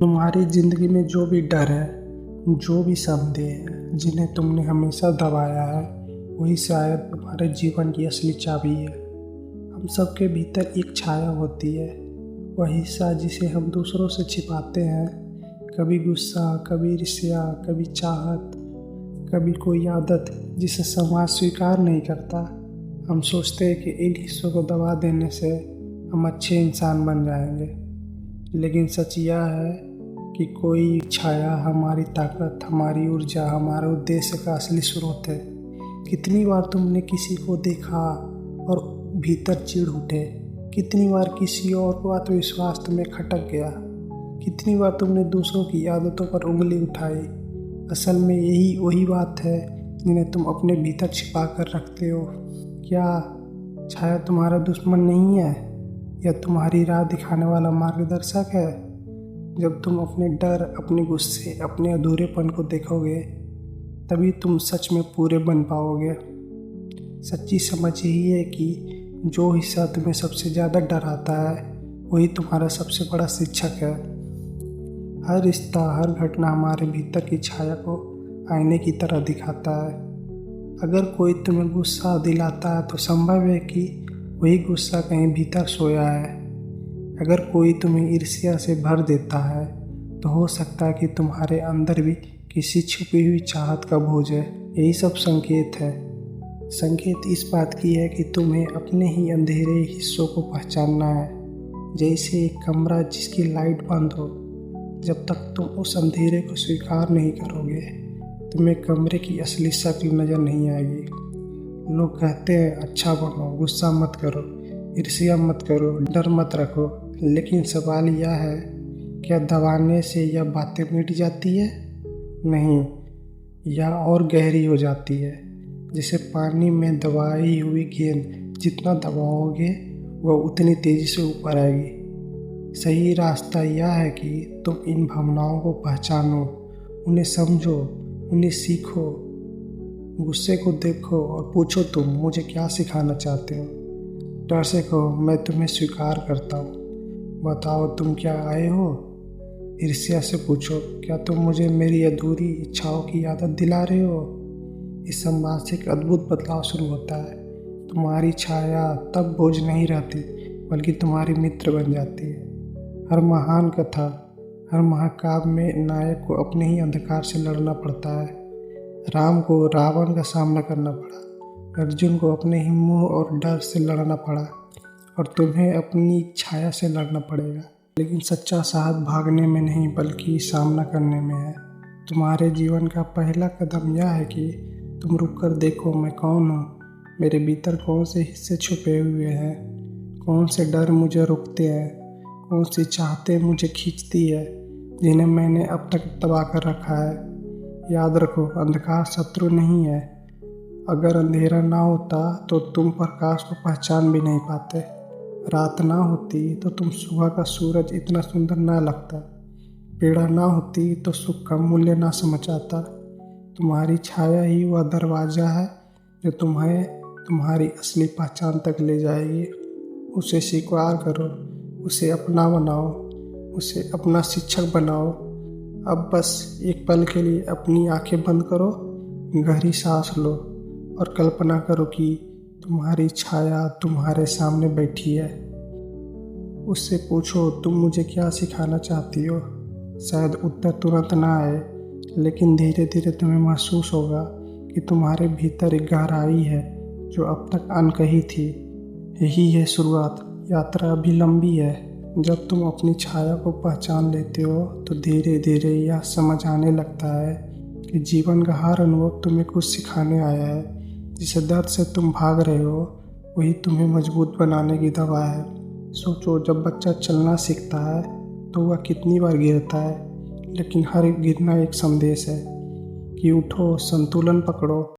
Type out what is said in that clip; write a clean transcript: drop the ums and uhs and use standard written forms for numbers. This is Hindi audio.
तुम्हारी ज़िंदगी में जो भी डर है, जो भी संदेह है, जिन्हें तुमने हमेशा दबाया है, वही शायद तुम्हारे जीवन की असली चाबी है। हम सबके भीतर एक छाया होती है, वह हिस्सा जिसे हम दूसरों से छिपाते हैं। कभी गुस्सा, कभी ईर्ष्या, कभी चाहत, कभी कोई आदत जिसे समाज स्वीकार नहीं करता। हम सोचते हैं कि इन हिस्सों को दबा देने से हम अच्छे इंसान बन जाएंगे, लेकिन सच यह है कि कोई छाया हमारी ताकत, हमारी ऊर्जा, हमारे उद्देश्य का असली स्रोत है। कितनी बार तुमने किसी को देखा और भीतर चिढ़ उठे, कितनी बार किसी और को आत्मविश्वास तुम्हें खटक गया, कितनी बार तुमने दूसरों की आदतों पर उंगली उठाई। असल में यही वही बात है जिन्हें तुम अपने भीतर छिपा कर रखते हो। क्या छाया तुम्हारा दुश्मन नहीं है, यह तुम्हारी राह दिखाने वाला मार्गदर्शक है? जब तुम अपने डर, अपने गुस्से, अपने अधूरेपन को देखोगे, तभी तुम सच में पूरे बन पाओगे। सच्ची समझ यही है कि जो हिस्सा तुम्हें सबसे ज़्यादा डराता है, वही तुम्हारा सबसे बड़ा शिक्षक है। हर रिश्ता, हर घटना हमारे भीतर की छाया को आईने की तरह दिखाता है। अगर कोई तुम्हें गुस्सा दिलाता है तो संभव है कि वही गुस्सा कहीं भीतर सोया है। अगर कोई तुम्हें ईर्ष्या से भर देता है तो हो सकता है कि तुम्हारे अंदर भी किसी छुपी हुई चाहत का बोझ है। यही सब संकेत है। संकेत इस बात की है कि तुम्हें अपने ही अंधेरे हिस्सों को पहचानना है। जैसे एक कमरा जिसकी लाइट बंद हो, जब तक तुम उस अंधेरे को स्वीकार नहीं करोगे, तुम्हें कमरे की असली शक्ल नज़र नहीं आएगी। लोग कहते हैं अच्छा बनो, गुस्सा मत करो, ईर्ष्या मत करो, डर मत रखो, लेकिन सवाल यह है, क्या दबाने से यह बातें मिट जाती है? नहीं, यह और गहरी हो जाती है। जैसे पानी में दबाई हुई गेंद, जितना दबाओगे वह उतनी तेज़ी से ऊपर आएगी। सही रास्ता यह है कि तुम इन भावनाओं को पहचानो, उन्हें समझो, उन्हें सीखो। गुस्से को देखो और पूछो, तुम मुझे क्या सिखाना चाहते हो? डर से कहो, मैं तुम्हें स्वीकार करता हूँ, बताओ तुम क्या आए हो? ईर्ष्या से पूछो, क्या तुम मुझे मेरी अधूरी इच्छाओं की आदत दिला रहे हो? इस संवाद से एक अद्भुत बदलाव शुरू होता है। तुम्हारी छाया तब बोझ नहीं रहती, बल्कि तुम्हारी मित्र बन जाती है। हर महान कथा, हर महाकाव्य में नायक को अपने ही अंधकार से लड़ना पड़ता है। राम को रावण का सामना करना पड़ा, अर्जुन को अपने ही मोह और डर से लड़ना पड़ा, और तुम्हें अपनी छाया से लड़ना पड़ेगा। लेकिन सच्चा साहस भागने में नहीं, बल्कि सामना करने में है। तुम्हारे जीवन का पहला कदम यह है कि तुम रुक कर देखो, मैं कौन हूँ, मेरे भीतर कौन से हिस्से छुपे हुए हैं, कौन से डर मुझे रोकते हैं, कौन सी चाहते मुझे खींचती है, जिन्हें मैंने अब तक दबा कर रखा है। याद रखो, अंधकार शत्रु नहीं है। अगर अंधेरा ना होता तो तुम प्रकाश को पहचान भी नहीं पाते। रात ना होती तो तुम सुबह का सूरज इतना सुंदर ना लगता। पीड़ा ना होती तो सुख का मूल्य ना समझ आता। तुम्हारी छाया ही वह दरवाज़ा है जो तुम्हें तुम्हारी असली पहचान तक ले जाएगी। उसे स्वीकार करो, उसे अपना बनाओ, उसे अपना शिक्षक बनाओ। अब बस एक पल के लिए अपनी आंखें बंद करो, गहरी सांस लो और कल्पना करो कि तुम्हारी छाया तुम्हारे सामने बैठी है। उससे पूछो, तुम मुझे क्या सिखाना चाहती हो? शायद उत्तर तुरंत ना आए, लेकिन धीरे धीरे तुम्हें महसूस होगा कि तुम्हारे भीतर एक गहराई है जो अब तक अनकही थी। यही है शुरुआत, यात्रा अभी लंबी है। जब तुम अपनी छाया को पहचान लेते हो तो धीरे धीरे यह समझ आने लगता है कि जीवन का हर अनुभव तुम्हें कुछ सिखाने आया है। जिस दर्द से तुम भाग रहे हो, वही तुम्हें मजबूत बनाने की दवा है। सोचो, जब बच्चा चलना सीखता है तो वह कितनी बार गिरता है, लेकिन हर गिरना एक संदेश है कि उठो, संतुलन पकड़ो